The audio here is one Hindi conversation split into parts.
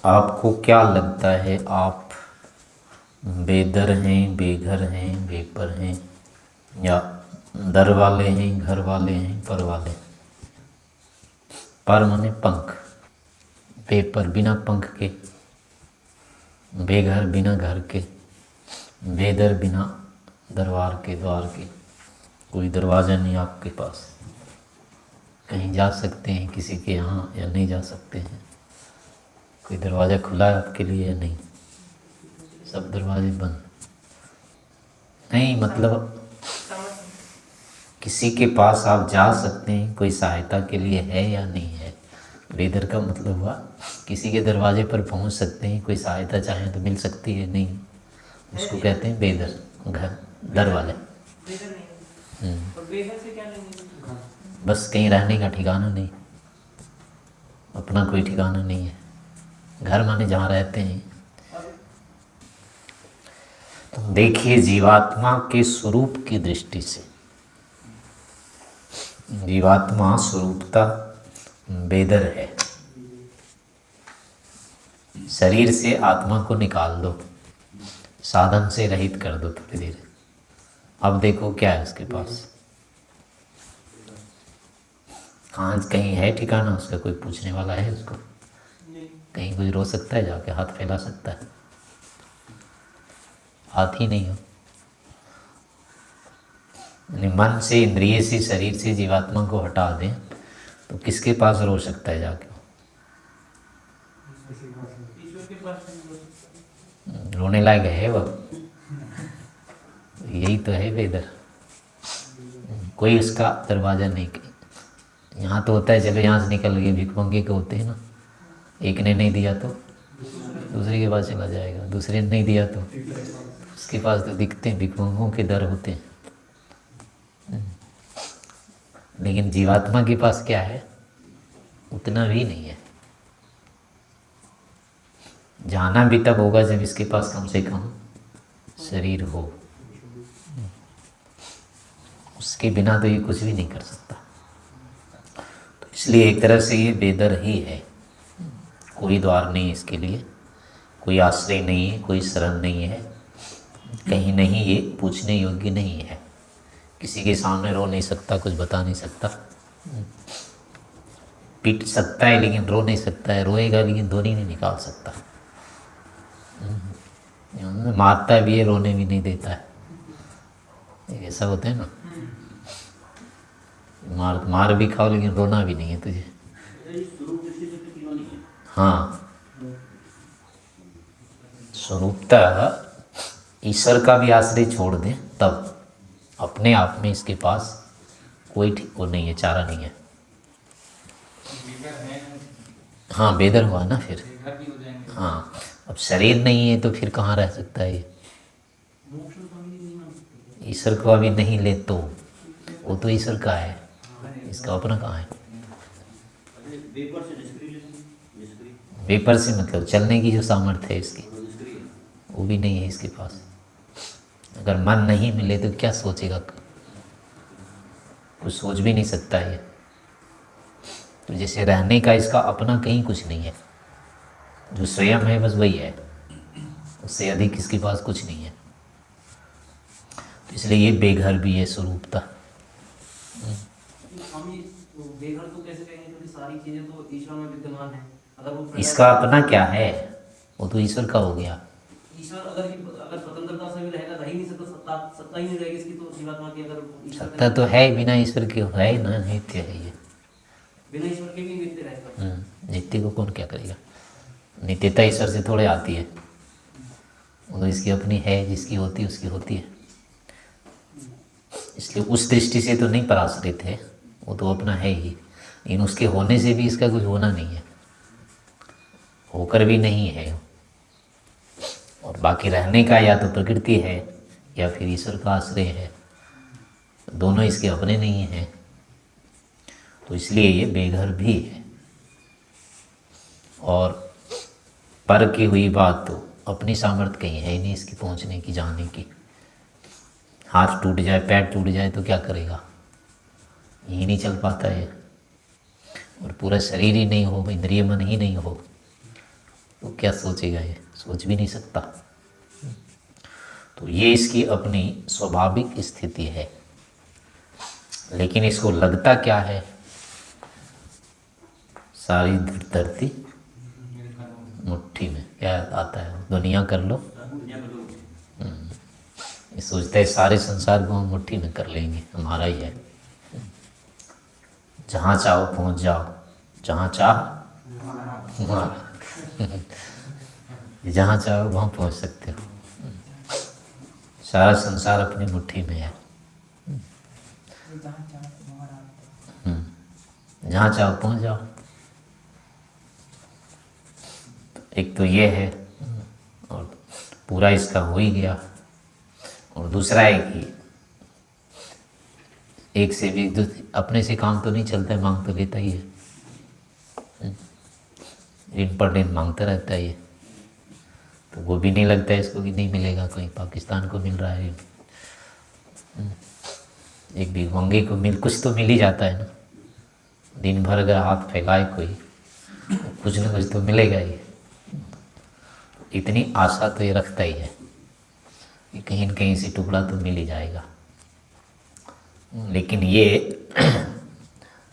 आपको क्या लगता है, आप बेदर हैं, बेघर हैं, बेपर हैं, या दर वाले हैं, घर वाले हैं, पर वाले? पर माने पंख, बेपर बिना पंख के, बेघर बिना घर के, बेदर बिना दरबार के, द्वार के। कोई दरवाज़ा नहीं आपके पास, कहीं जा सकते हैं किसी के यहाँ या नहीं जा सकते हैं। कोई दरवाज़ा खुला है आपके लिए या नहीं, सब दरवाजे बंद। नहीं मतलब किसी के पास आप जा सकते हैं, कोई सहायता के लिए है या नहीं है। बेदर का मतलब हुआ किसी के दरवाजे पर पहुंच सकते हैं, कोई सहायता चाहे तो मिल सकती है, नहीं, उसको कहते हैं बेदर, घर दर वाले। बस कहीं रहने का ठिकाना नहीं, अपना कोई ठिकाना नहीं है। घर माने जहाँ रहते हैं। तो देखिए, जीवात्मा के स्वरूप की दृष्टि से जीवात्मा स्वरूपता बेदर है। शरीर से आत्मा को निकाल दो, साधन से रहित कर दो थोड़ी देर। अब देखो क्या है उसके पास, कहाँ कहीं है ठिकाना उसका, कोई पूछने वाला है उसको? कहीं कोई रो सकता है जाके, हाथ फैला सकता है? हाथ ही नहीं हो। मन से, इंद्रिय से, शरीर से जीवात्मा को हटा दें तो किसके पास रो सकता है जाके? रोने लायक है वह, यही तो है बेदर। कोई उसका दरवाज़ा नहीं। यहाँ तो होता है चलो यहाँ से निकल गए, भिखमंगे के होते हैं ना, एक ने नहीं दिया तो दूसरे के पास चला जाएगा, दूसरे ने नहीं दिया तो उसके पास। तो दिखते हैं भिखमंगों के दर होते हैं। लेकिन जीवात्मा के पास क्या है, उतना भी नहीं है। जाना भी तब होगा जब इसके पास कम से कम शरीर हो, उसके बिना तो ये कुछ भी नहीं कर सकता। तो इसलिए एक तरह से ये बेदर ही है। कोई द्वार नहीं इसके लिए, कोई आश्रय नहीं है, कोई शरण नहीं है, कहीं नहीं, ये पूछने योग्य नहीं है। किसी के सामने रो नहीं सकता, कुछ बता नहीं सकता। पीट सकता है लेकिन रो नहीं सकता है, रोएगा लेकिन ध्वनि नहीं निकाल सकता। मारता भी है, रोने भी नहीं देता है। ऐसा होता है ना, मार भी खाओ लेकिन रोना भी नहीं है तुझे। हाँ, स्वरूपता ईश्वर का भी आश्रय छोड़ दें तब अपने आप में इसके पास कोई ठीक वो नहीं है, चारा नहीं है। हाँ, बेदर हुआ ना फिर। हाँ, अब शरीर नहीं है तो फिर कहाँ रह सकता है ये? ईश्वर को अभी नहीं ले तो वो तो ईश्वर का है, इसका अपना कहाँ है? वेपर से मतलब चलने की जो सामर्थ्य है इसकी, वो भी नहीं है इसके पास। अगर मन नहीं मिले तो क्या सोचेगा? कुछ सोच भी नहीं सकता है। तो जैसे रहने का इसका अपना कहीं कुछ नहीं है, जो स्वयं है बस वही है, उससे अधिक इसके पास कुछ नहीं है। तो इसलिए ये बेघर भी है स्वरूपता। बेघर तो कैसे कहेंगे, क्योंकि सारी चीजें तो ईश्वर में विद्यमान है। अगर वो इसका अपना क्या है, वो तो ईश्वर का हो गया। ईश्वर अगर स्वतंत्रता से भी रहेगा, रह ही नहीं सकता, सत्ता ही नहीं रहेगी इसकी, तो जीवात्मा की अगर सत्ता तो है बिना ईश्वर के, है ना, नित्य है ये, बिना ईश्वर के भी नित्य रहेगा। नित्य को कौन क्या करेगा? नित्यता ईश्वर से थोड़े आती है, वो तो इसकी अपनी है, जिसकी होती है उसकी होती है। इसलिए उस दृष्टि से तो नहीं पराश्रित है, वो तो अपना है ही। लेकिन उसके होने से भी इसका कुछ होना नहीं है, होकर भी नहीं है। और बाकी रहने का या तो प्रकृति है या फिर ईश्वर का आश्रय है, दोनों इसके अपने नहीं हैं। तो इसलिए ये बेघर भी है। और पर की हुई बात तो अपनी सामर्थ्य कहीं है ही नहीं इसकी पहुंचने की, जाने की। हाथ टूट जाए, पैर टूट जाए तो क्या करेगा? यही नहीं चल पाता है। और पूरा शरीर ही नहीं हो, इंद्रिय मन ही नहीं हो, वो क्या सोचेगा, ये सोच भी नहीं सकता। तो ये इसकी अपनी स्वाभाविक स्थिति है। लेकिन इसको लगता क्या है, सारी धरती मुट्ठी में, क्या आता है, दुनिया कर लो। ये सोचता है सारे संसार को हम मुट्ठी में कर लेंगे, हमारा ही है, जहाँ चाहो पहुँच जाओ, जहाँ चाह वहाँ जहाँ चाहो वहाँ पहुँच सकते हो। सारा संसार अपनी मुट्ठी में है। जहाँ चाहो पहुँच जाओ। एक तो ये है, और पूरा इसका हो ही गया। और दूसरा है कि एक से भी अपने से काम तो नहीं चलता है, मांग तो लेता ही है, दिन पर दिन मांगता रहता है ये। तो वो भी नहीं लगता है इसको कि नहीं मिलेगा, कहीं पाकिस्तान को मिल रहा है, एक भिखमंगे को कुछ तो मिल ही जाता है ना। दिन भर अगर हाथ फैलाए कोई, कुछ ना कुछ तो मिलेगा ही। इतनी आशा तो ये रखता ही है कि कहीं न कहीं से टुकड़ा तो मिल ही जाएगा। लेकिन ये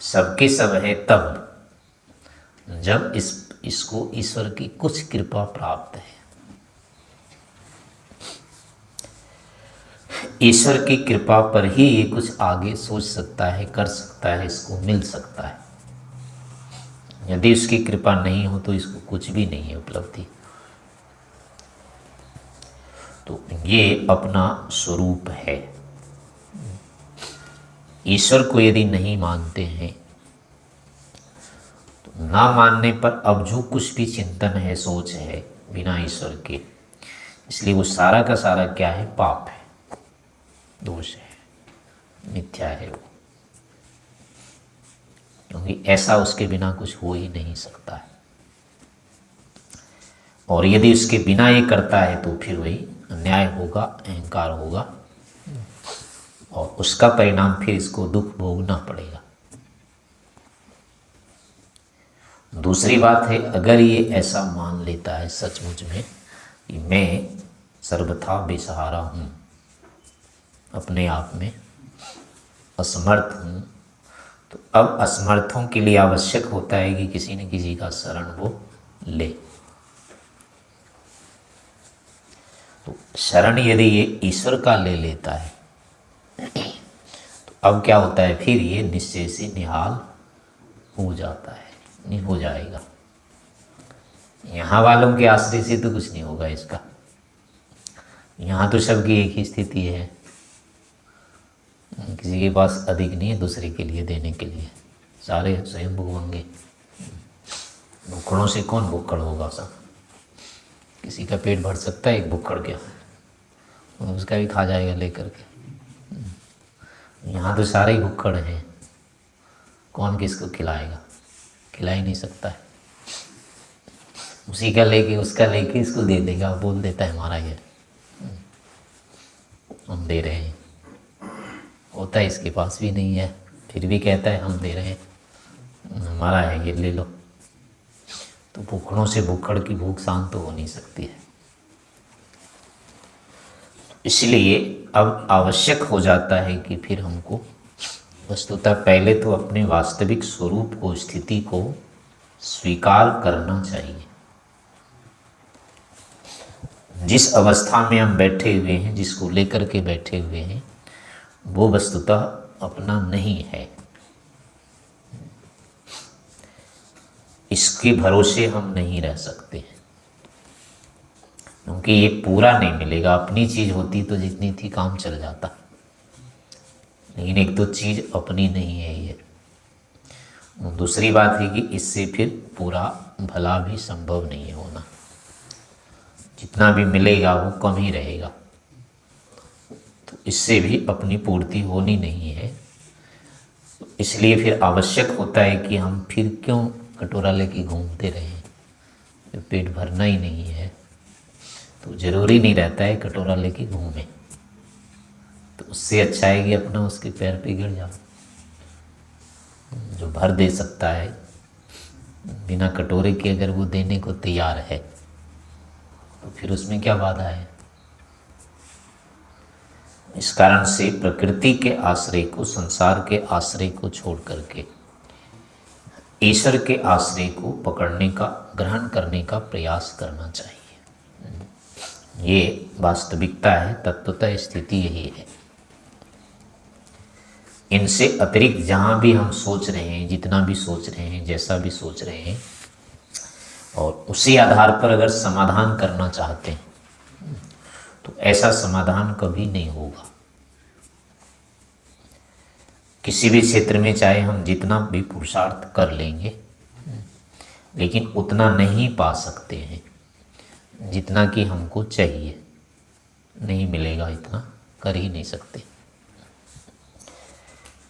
सबके सब है तब जब इसको ईश्वर की कुछ कृपा प्राप्त है। ईश्वर की कृपा पर ही ये कुछ आगे सोच सकता है, कर सकता है, इसको मिल सकता है। यदि उसकी कृपा नहीं हो तो इसको कुछ भी नहीं है उपलब्धि। तो ये अपना स्वरूप है। ईश्वर को यदि नहीं मानते हैं तो ना मानने पर अब जो कुछ भी चिंतन है, सोच है बिना ईश्वर के, इसलिए वो सारा का सारा क्या है, पाप है, दोष है, मिथ्या है वो। क्योंकि ऐसा उसके बिना कुछ हो ही नहीं सकता है। और यदि उसके बिना ये करता है तो फिर वही अन्याय होगा, अहंकार होगा, और उसका परिणाम फिर इसको दुख भोगना पड़ेगा। दूसरी बात है, अगर ये ऐसा मान लेता है सचमुच में कि मैं सर्वथा बेसहारा हूँ, अपने आप में असमर्थ हूँ, तो अब असमर्थों के लिए आवश्यक होता है कि किसी न किसी का शरण वो ले। तो शरण यदि ये ईश्वर का ले लेता है तो अब क्या होता है, फिर ये निश्चय से निहाल हो जाता है, नहीं हो जाएगा। यहाँ वालों के आश्रय से तो कुछ नहीं होगा इसका। यहाँ तो सबकी एक ही स्थिति है, किसी के पास अधिक नहीं है दूसरे के लिए देने के लिए, सारे स्वयं भुगवेंगे। भुक्कड़ों से कौन भुक्कड़ होगा? सब किसी का पेट भर सकता है एक भुक्कड़ के, उसका भी खा जाएगा लेकर के। यहाँ तो सारे ही भुक्कड़ हैं, कौन किसको खिलाएगा? खिला ही नहीं सकता है। उसी का लेके उसका लेके इसको दे देगा, बोल देता है हमारा ये, हम दे रहे हैं। होता है इसके पास भी नहीं है, फिर भी कहता है हम दे रहे हैं, हमारा है, ये ले लो। तो भूखड़ों से भूखड़ की भूख शांत तो हो नहीं सकती है। इसलिए अब आवश्यक हो जाता है कि फिर हमको वस्तुतः पहले तो अपने वास्तविक स्वरूप को, स्थिति को स्वीकार करना चाहिए। जिस अवस्था में हम बैठे हुए हैं, जिसको लेकर के बैठे हुए हैं, वो वस्तुतः अपना नहीं है। इसके भरोसे हम नहीं रह सकते, क्योंकि ये पूरा नहीं मिलेगा। अपनी चीज़ होती तो जितनी थी काम चल जाता, लेकिन एक तो चीज़ अपनी नहीं है ये। दूसरी बात है कि इससे फिर पूरा भला भी संभव नहीं होना, जितना भी मिलेगा वो कम ही रहेगा। तो इससे भी अपनी पूर्ति होनी नहीं है। इसलिए फिर आवश्यक होता है कि हम फिर क्यों कटोरा लेके घूमते रहें, जब पेट भरना ही नहीं है। तो ज़रूरी नहीं रहता है कटोरा लेके घूमें, तो उससे अच्छा है कि अपना उसके पैर पे गिर जाओ। जो भर दे सकता है बिना कटोरे के, अगर वो देने को तैयार है तो फिर उसमें क्या बाधा है? इस कारण से प्रकृति के आश्रय को, संसार के आश्रय को छोड़ करके ईश्वर के आश्रय को पकड़ने का, ग्रहण करने का प्रयास करना चाहिए। ये वास्तविकता है, तत्वतः स्थिति यही है। इनसे अतिरिक्त जहाँ भी हम सोच रहे हैं, जितना भी सोच रहे हैं, जैसा भी सोच रहे हैं, और उसी आधार पर अगर समाधान करना चाहते हैं तो ऐसा समाधान कभी नहीं होगा। किसी भी क्षेत्र में चाहे हम जितना भी पुरुषार्थ कर लेंगे, लेकिन उतना नहीं पा सकते हैं जितना कि हमको चाहिए। नहीं मिलेगा, इतना कर ही नहीं सकते,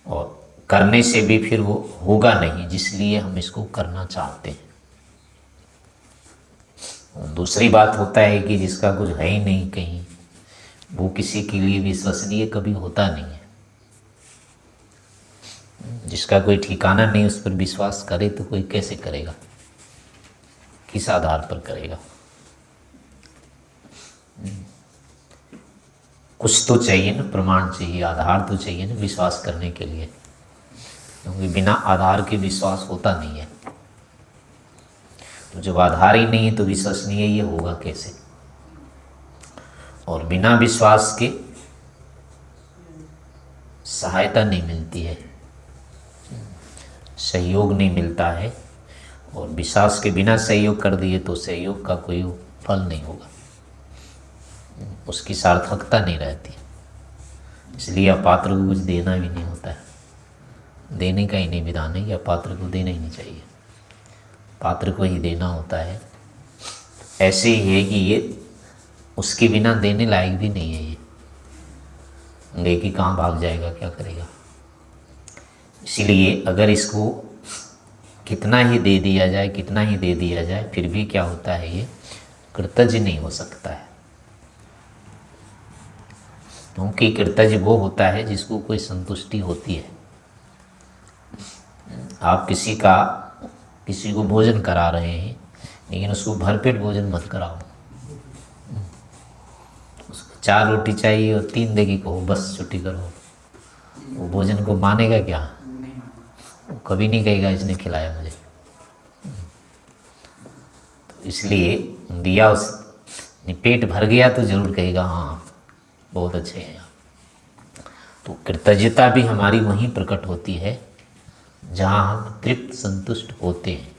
और करने से भी फिर वो होगा नहीं जिसलिए हम इसको करना चाहते हैं। दूसरी बात होता है कि जिसका कुछ है ही नहीं कहीं, वो किसी के लिए विश्वसनीय कभी होता नहीं है। जिसका कोई ठिकाना नहीं, उस पर विश्वास करे तो कोई कैसे करेगा, किस आधार पर करेगा? कुछ तो चाहिए ना, प्रमाण चाहिए, आधार तो चाहिए ना विश्वास करने के लिए, क्योंकि बिना आधार के विश्वास होता नहीं है। तो जब आधार ही नहीं है तो विश्वसनीय ये होगा कैसे? और बिना विश्वास के सहायता नहीं मिलती है, सहयोग नहीं मिलता है, और विश्वास के बिना सहयोग कर दिए तो सहयोग का कोई फल नहीं होगा, उसकी सार्थकता नहीं रहती। इसलिए अपात्र को कुछ देना भी नहीं होता है, देने का ही नहीं विधान है, या पात्र को देना ही नहीं चाहिए, पात्र को ही देना होता है। ऐसे ही है कि ये उसके बिना देने लायक भी नहीं है, ये लेके कहाँ भाग जाएगा, क्या करेगा? इसीलिए अगर इसको कितना ही दे दिया जाए, कितना ही दे दिया जाए, फिर भी क्या होता है, ये कृतज्ञ नहीं हो सकता है। क्योंकि कृतज्ञ वो होता है जिसको कोई संतुष्टि होती है। आप किसी को भोजन करा रहे हैं, लेकिन उसको भरपेट भोजन मत कराओ। उसको 4 रोटी चाहिए और 3 देगी कहो बस छुट्टी करो, वो भोजन को मानेगा क्या? वो कभी नहीं कहेगा इसने खिलाया मुझे। तो इसलिए दिया, उस पेट भर गया तो जरूर कहेगा हाँ बहुत अच्छे हैं आप। तो कृतज्ञता भी हमारी वहीं प्रकट होती है जहाँ हम तृप्त संतुष्ट होते हैं।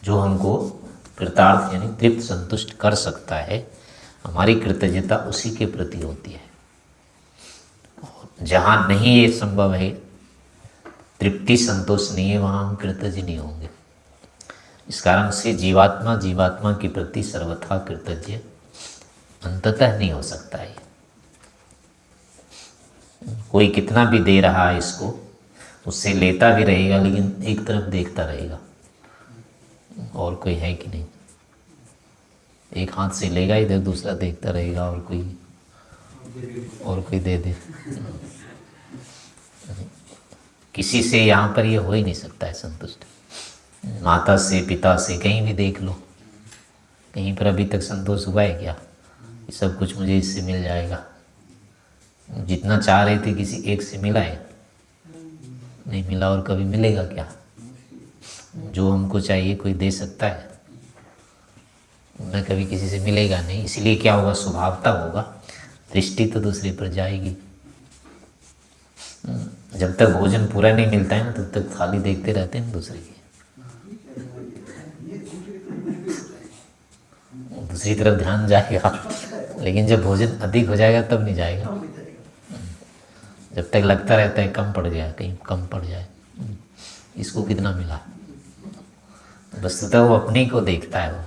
जो हमको कृतार्थ यानी तृप्त संतुष्ट कर सकता है, हमारी कृतज्ञता उसी के प्रति होती है। जहाँ नहीं ये संभव है, तृप्ति संतोष नहीं है, वहाँ हम कृतज्ञ नहीं होंगे। इस कारण से जीवात्मा के प्रति सर्वथा कृतज्ञ अंततः नहीं हो सकता है। कोई कितना भी दे रहा है इसको, उससे लेता भी रहेगा, लेकिन एक तरफ देखता रहेगा और कोई है कि नहीं। एक हाथ से लेगा इधर, दूसरा देखता रहेगा और कोई दे दे। किसी से यहाँ पर ये हो ही नहीं सकता है संतुष्ट। माता से, पिता से, कहीं भी देख लो, कहीं पर अभी तक संतोष हुआ है क्या? ये सब कुछ मुझे इससे मिल जाएगा। जितना चाह रहे थे किसी एक से मिला है? नहीं मिला, और कभी मिलेगा क्या? जो हमको चाहिए कोई दे सकता है न, कभी किसी से मिलेगा नहीं। इसलिए क्या होगा, स्वभावता होगा, दृष्टि तो दूसरे पर जाएगी। जब तक भोजन पूरा नहीं मिलता है ना, तब तक थाली देखते रहते हैं दूसरे की, दूसरी तरफ ध्यान जाएगा। लेकिन जब भोजन अधिक हो जाएगा तब नहीं जाएगा। जब तक लगता रहता है कम पड़ गया, कहीं कम पड़ जाए, इसको कितना मिला, वस्तुतः वो अपने को देखता है। वो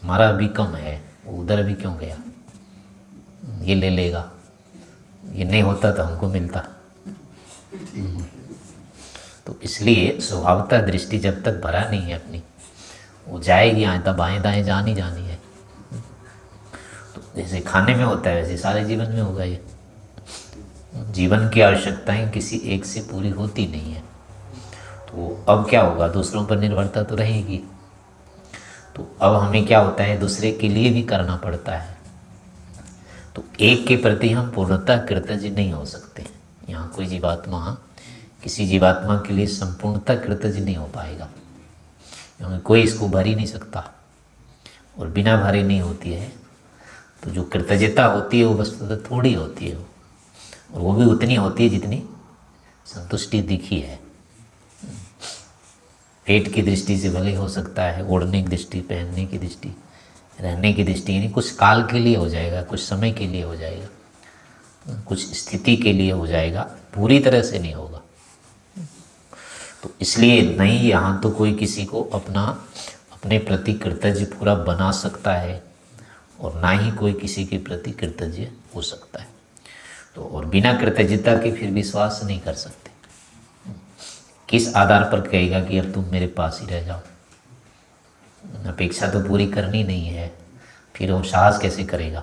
हमारा अभी कम है, वो उधर अभी क्यों गया, ये ले लेगा, ये नहीं होता तो हमको मिलता। तो इसलिए स्वभावतः दृष्टि जब तक भरा नहीं है अपनी, वो जाएगी आए बाएं दाएं जानी है। तो जैसे खाने में होता है वैसे सारे जीवन में होगा। ये जीवन की आवश्यकताएं किसी एक से पूरी होती नहीं है, तो अब क्या होगा, दूसरों पर निर्भरता तो रहेगी। तो अब हमें क्या होता है, दूसरे के लिए भी करना पड़ता है। तो एक के प्रति हम पूर्णतः कृतज्ञ नहीं हो सकते। यहाँ कोई जीवात्मा किसी जीवात्मा के लिए संपूर्णतः कृतज्ञ नहीं हो पाएगा, क्योंकि कोई इसको भर ही नहीं सकता, और बिना भरे नहीं होती है। तो जो कृतज्ञता होती है वो वस्तुतः थोड़ी होती है, और वो भी उतनी होती है जितनी संतुष्टि दिखी है। पेट की दृष्टि से भले हो सकता है, ओढ़ने की दृष्टि, पहनने की दृष्टि, रहने की दृष्टि, यानी कुछ काल के लिए हो जाएगा, कुछ समय के लिए हो जाएगा, कुछ स्थिति के लिए हो जाएगा, पूरी तरह से नहीं होगा। तो इसलिए नहीं, यहाँ तो कोई किसी को अपने प्रति कृतज्ञ पूरा बना सकता है, और ना ही कोई किसी के प्रति कृतज्ञ हो सकता है। तो और बिना कृतज्ञता के फिर विश्वास नहीं कर सकते। किस आधार पर कहेगा कि अब तुम मेरे पास ही रह जाओ? अपेक्षा तो पूरी करनी नहीं है, फिर वो साहस कैसे करेगा?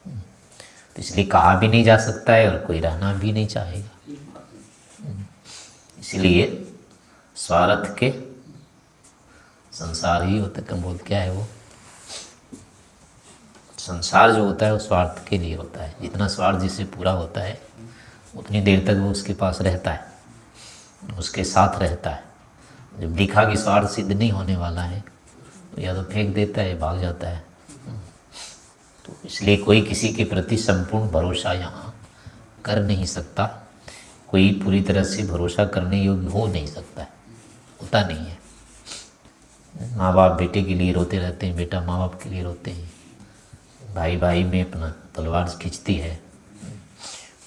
तो इसलिए कहा भी नहीं जा सकता है, और कोई रहना भी नहीं चाहेगा। इसलिए स्वार्थ के संसार ही होता है। कम बोल क्या है वो, संसार जो होता है वो स्वार्थ के लिए होता है। जितना स्वार्थ जिससे पूरा होता है उतनी देर तक वो उसके पास रहता है, उसके साथ रहता है। जब दिखा कि स्वार्थ सिद्ध नहीं होने वाला है तो या तो फेंक देता है, भाग जाता है। तो इसलिए कोई किसी के प्रति संपूर्ण भरोसा यहाँ कर नहीं सकता, कोई पूरी तरह से भरोसा करने योग्य हो नहीं सकता है, होता नहीं है। माँ बाप बेटे के लिए रोते रहते हैं, बेटा माँ बाप के लिए रोते हैं, भाई भाई में अपना तलवार खींचती है।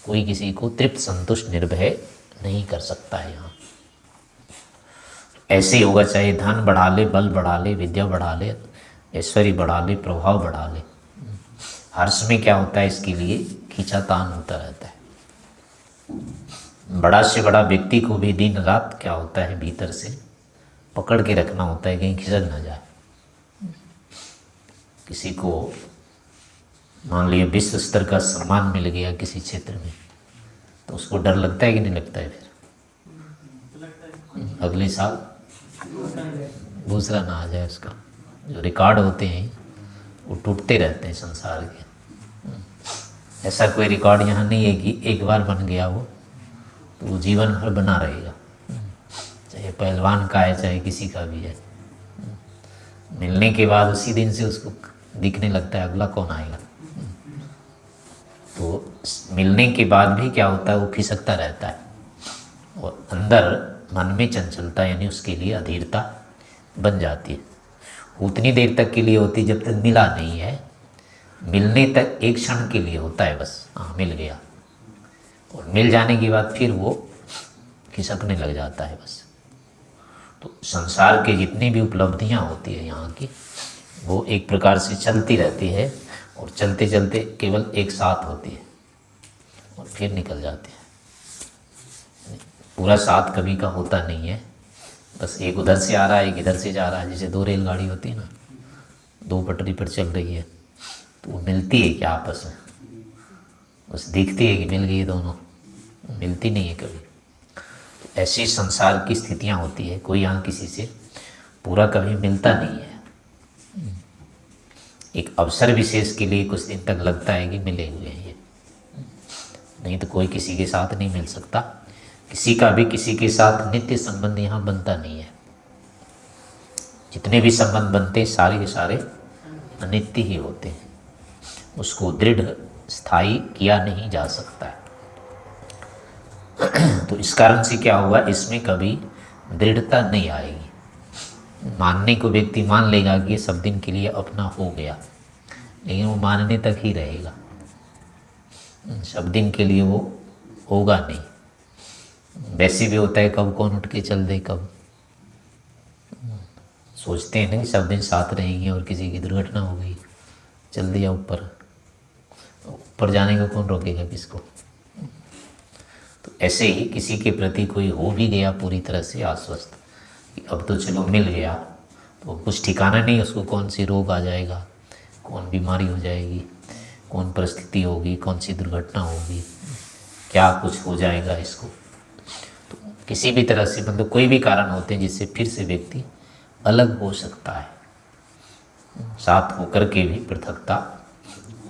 कोई किसी को तृप्त संतुष्ट निर्भय नहीं कर सकता है यहाँ। ऐसे ही होगा, चाहे धन बढ़ा ले, बल बढ़ा ले, विद्या बढ़ा ले, ऐश्वर्य बढ़ा ले, प्रभाव बढ़ा ले, हर समय क्या होता है, इसके लिए खींचातान होता रहता है। बड़ा से बड़ा व्यक्ति को भी दिन रात क्या होता है, भीतर से पकड़ के रखना होता है, कहीं खिसक ना जाए। किसी को मान लिया विश्व स्तर का सम्मान मिल गया किसी क्षेत्र में, तो उसको डर लगता है कि नहीं लगता है? फिर अगले साल दूसरा ना आ जाए उसका। जो रिकॉर्ड होते हैं वो टूटते रहते हैं संसार के। ऐसा कोई रिकॉर्ड यहाँ नहीं है कि एक बार बन गया वो तो वो जीवन भर बना रहेगा, चाहे पहलवान का है चाहे किसी का भी है। मिलने के बाद उसी दिन से उसको दिखने लगता है अगला कौन आएगा। तो मिलने के बाद भी क्या होता है, वो खिसकता रहता है, और अंदर मन में चंचलता यानी उसके लिए अधीरता बन जाती है। उतनी देर तक के लिए होती जब तक मिला नहीं है, मिलने तक एक क्षण के लिए होता है बस, हाँ मिल गया, और मिल जाने के बाद फिर वो खिसकने लग जाता है बस। तो संसार के जितनी भी उपलब्धियाँ होती है यहाँ की, वो एक प्रकार से चलती रहती है, और चलते चलते केवल एक साथ होती है और फिर निकल जाती है। पूरा साथ कभी का होता नहीं है, बस एक उधर से आ रहा है, एक इधर से जा रहा है। जैसे दो रेलगाड़ी होती है ना, दो पटरी पर चल रही है, तो वो मिलती है क्या आपस में? बस दिखती है कि मिल गई दोनों, मिलती नहीं है कभी। तो ऐसी संसार की स्थितियाँ होती है, कोई यहाँ किसी से पूरा कभी मिलता नहीं है। एक अवसर विशेष के लिए कुछ दिन तक लगता है कि मिले हुए हैं ये, नहीं तो कोई किसी के साथ नहीं मिल सकता। किसी का भी किसी के साथ नित्य संबंध यहाँ बनता नहीं है। जितने भी संबंध बनते सारे के सारे अनित्य ही होते हैं, उसको दृढ़ स्थायी किया नहीं जा सकता है। तो इस कारण से क्या हुआ, इसमें कभी दृढ़ता नहीं आएगी। मानने को व्यक्ति मान लेगा कि ये सब दिन के लिए अपना हो गया, लेकिन वो मानने तक ही रहेगा, सब दिन के लिए वो होगा नहीं। वैसे भी होता है, कब कौन उठ के चल दे, कब सोचते हैं ना कि सब दिन साथ रहेंगे और किसी की दुर्घटना हो गई, चल दिया ऊपर, ऊपर जाने को कौन रोकेगा किसको। तो ऐसे ही किसी के प्रति कोई हो भी गया पूरी तरह से आश्वस्त कि अब तो चलो मिल गया, तो कुछ ठिकाना नहीं उसको कौन सी रोग आ जाएगा, कौन बीमारी हो जाएगी, कौन परिस्थिति होगी, कौन सी दुर्घटना होगी, क्या कुछ हो जाएगा इसको। तो किसी भी तरह से मतलब कोई भी कारण होते हैं जिससे फिर से व्यक्ति अलग हो सकता है। साथ होकर के भी पृथकता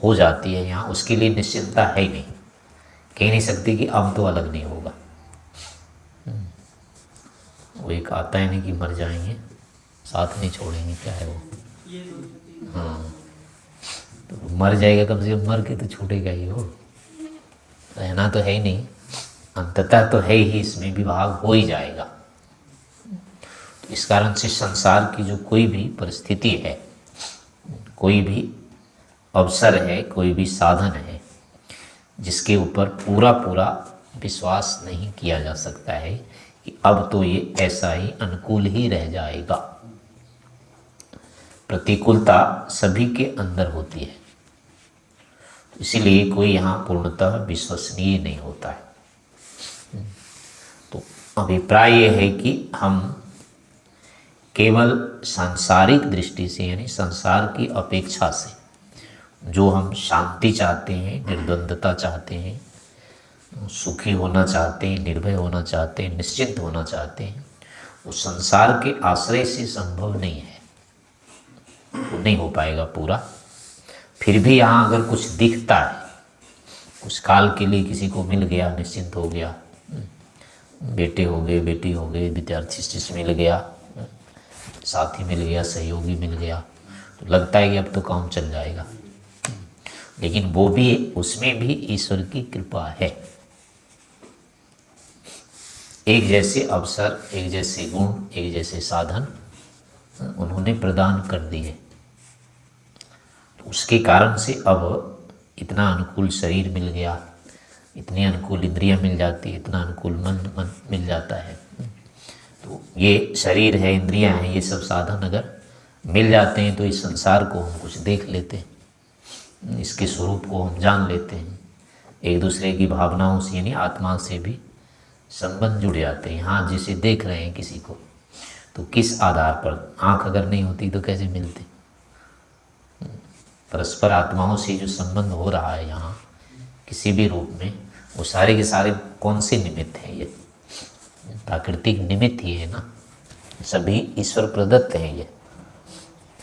हो जाती है। यहाँ उसके लिए निश्चितता है ही नहीं, कह नहीं सकती कि अब तो अलग नहीं होगा। वो एक आता है नहीं कि मर जाएंगे साथ नहीं छोड़ेंगे, क्या है वो, हाँ, तो मर जाएगा कम से कम, मर के तो छूटेगा ही वो, रहना तो है ही नहीं, अंततः तो है ही, इसमें विभाग हो ही जाएगा। तो इस कारण से संसार की जो कोई भी परिस्थिति है, कोई भी अवसर है, कोई भी साधन है, जिसके ऊपर पूरा पूरा विश्वास नहीं किया जा सकता है कि अब तो ये ऐसा ही अनुकूल ही रह जाएगा। प्रतिकूलता सभी के अंदर होती है, इसीलिए कोई यहाँ पूर्णतः विश्वसनीय नहीं होता है। तो अभिप्राय यह है कि हम केवल सांसारिक दृष्टि से, यानी संसार की अपेक्षा से, जो हम शांति चाहते हैं, निर्द्वंदता चाहते हैं, सुखी होना चाहते हैं, निर्भय होना चाहते हैं, निश्चिंत होना चाहते हैं, वो संसार के आश्रय से संभव नहीं है, वो नहीं हो पाएगा पूरा। फिर भी यहाँ अगर कुछ दिखता है, कुछ काल के लिए किसी को मिल गया, निश्चिंत हो गया, बेटे हो गए, बेटी हो गए, विद्यार्थी शिष्य मिल गया, साथी मिल गया, सहयोगी मिल गया, तो लगता है कि अब तो काम चल जाएगा। लेकिन वो भी, उसमें भी ईश्वर की कृपा है। एक जैसे अवसर, एक जैसे गुण, एक जैसे साधन उन्होंने प्रदान कर दिए, तो उसके कारण से अब इतना अनुकूल शरीर मिल गया, इतनी अनुकूल इंद्रियां मिल जाती है, इतना अनुकूल मन मिल जाता है। तो ये शरीर है, इंद्रियां हैं, ये सब साधन अगर मिल जाते हैं तो इस संसार को हम कुछ देख लेते हैं, इसके स्वरूप को हम जान लेते हैं, एक दूसरे की भावनाओं से यानी आत्मा से भी संबंध जुड़ जाते हैं। हाँ, जिसे देख रहे हैं किसी को, तो किस आधार पर, आँख अगर नहीं होती तो कैसे मिलते, परस्पर आत्माओं से जो संबंध हो रहा है यहाँ किसी भी रूप में, वो सारे के सारे कौन से निमित्त हैं? ये प्राकृतिक निमित्त ही है ना, सभी ईश्वर प्रदत्त हैं ये।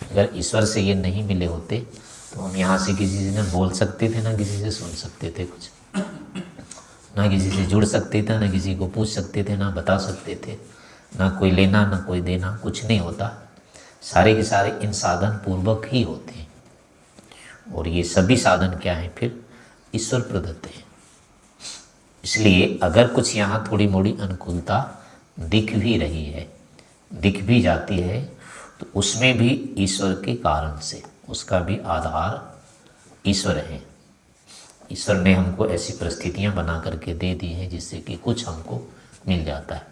अगर ईश्वर से ये नहीं मिले होते तो हम यहाँ से किसी से न बोल सकते थे, ना किसी से सुन सकते थे कुछ, ना किसी से जुड़ सकते थे, ना किसी को पूछ सकते थे, ना बता सकते थे, ना कोई लेना ना कोई देना, कुछ नहीं होता। सारे के सारे इन साधन पूर्वक ही होते हैं, और ये सभी साधन क्या हैं? फिर ईश्वर प्रदत्त हैं। इसलिए अगर कुछ यहाँ थोड़ी मोड़ी अनुकूलता दिख भी रही है, दिख भी जाती है, तो उसमें भी ईश्वर के कारण से, उसका भी आधार ईश्वर है। ईश्वर ने हमको ऐसी परिस्थितियाँ बना करके दे दी हैं जिससे कि कुछ हमको मिल जाता है।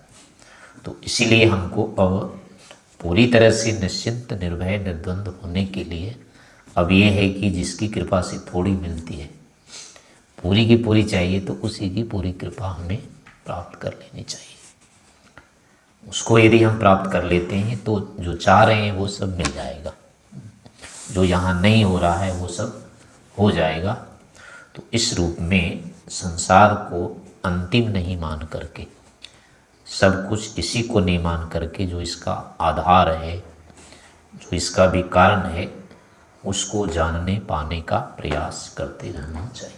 तो इसीलिए हमको अब पूरी तरह से निश्चिंत, निर्भय, निर्द्वंद होने के लिए अब ये है कि जिसकी कृपा से थोड़ी मिलती है, पूरी की पूरी चाहिए, तो उसी की पूरी कृपा हमें प्राप्त कर लेनी चाहिए। उसको यदि हम प्राप्त कर लेते हैं तो जो चाह रहे हैं वो सब मिल जाएगा, जो यहाँ नहीं हो रहा है वो सब हो जाएगा। तो इस रूप में संसार को अंतिम नहीं मान करके, सब कुछ इसी को नहीं मान करके, जो इसका आधार है, जो इसका भी कारण है, उसको जानने पाने का प्रयास करते रहना चाहिए।